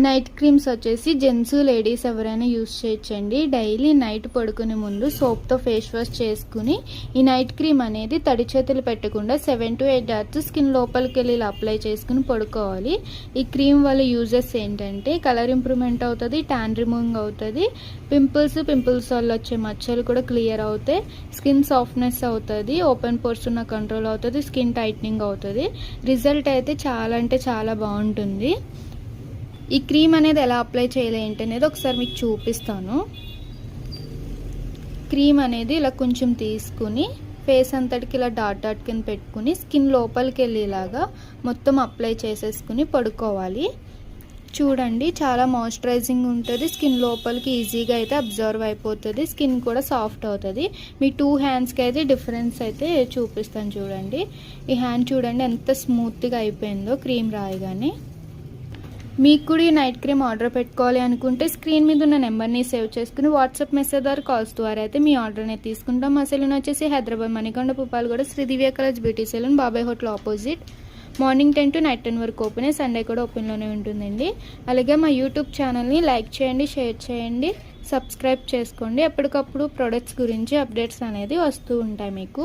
Night creams వచ్చేసి gents ladies ఎవరైనా use చేయొచ్చండి. డైలీ నైట్ పడుకునే ముందు సోప్తో ఫేస్ వాష్ చేసుకుని ఈ నైట్ క్రీమ్ అనేది తడి చేతులు పెట్టకుండా 7 to 8 hours స్కిన్ లోపలికి వెళ్ళి ఇలా అప్లై చేసుకుని పడుకోవాలి. ఈ క్రీమ్ వల్ల యూజెస్ ఏంటంటే కలర్ ఇంప్రూవ్మెంట్ అవుతుంది, ట్యాన్ రిమూవింగ్ అవుతుంది, పింపుల్స్ వల్ల వచ్చే మచ్చలు కూడా క్లియర్ అవుతాయి, స్కిన్ సాఫ్ట్నెస్ అవుతుంది, ఓపెన్ పోర్స్ ఉన్న కంట్రోల్ అవుతుంది, స్కిన్ టైట్నింగ్ అవుతుంది. రిజల్ట్ అయితే చాలా అంటే చాలా బాగుంటుంది. ఈ క్రీమ్ అనేది ఎలా అప్లై చేయాలి ఏంటనేది ఒకసారి మీకు చూపిస్తాను. క్రీమ్ అనేది ఇలా కొంచెం తీసుకుని ఫేస్ అంతటికి ఇలా డాట్ కింద పెట్టుకుని స్కిన్ లోపలికి వెళ్ళేలాగా మొత్తం అప్లై చేసేసుకుని పడుకోవాలి. చూడండి, చాలా మాయిశ్చరైజింగ్ ఉంటుంది, స్కిన్ లోపలికి ఈజీగా అయితే అబ్జర్వ్ అయిపోతుంది, స్కిన్ కూడా సాఫ్ట్ అవుతుంది. మీ 2 హ్యాండ్స్కి అయితే డిఫరెన్స్ అయితే చూపిస్తాను. చూడండి, ఈ హ్యాండ్ చూడండి ఎంత స్మూత్గా అయిపోయిందో క్రీమ్ రాయగానే. మీకు కూడా ఈ నైట్ క్రీమ్ ఆర్డర్ పెట్టుకోవాలి అనుకుంటే స్క్రీన్ మీద ఉన్న నెంబర్ని సేవ్ చేసుకుని వాట్సాప్ మెసేజ్ ద్వారా కాల్స్ ద్వారా అయితే మీ ఆర్డర్ని తీసుకుంటాం. మా సెలూన్ వచ్చేసి హైదరాబాద్ మణికొండ పుప్పాలగూడ శ్రీ దివ్య కలర్స్ బ్యూటీ సెలూన్, బాబాయ్ hotel opposite. Morning 10 to night 10 వరకు ఓపెన్, సండే కూడా ఓపెన్లోనే ఉంటుందండి. అలాగే మా యూట్యూబ్ ఛానల్ని లైక్ చేయండి, షేర్ చేయండి, సబ్స్క్రైబ్ చేసుకోండి. ఎప్పటికప్పుడు ప్రొడక్ట్స్ గురించి అప్డేట్స్ అనేది వస్తూ ఉంటాయి మీకు.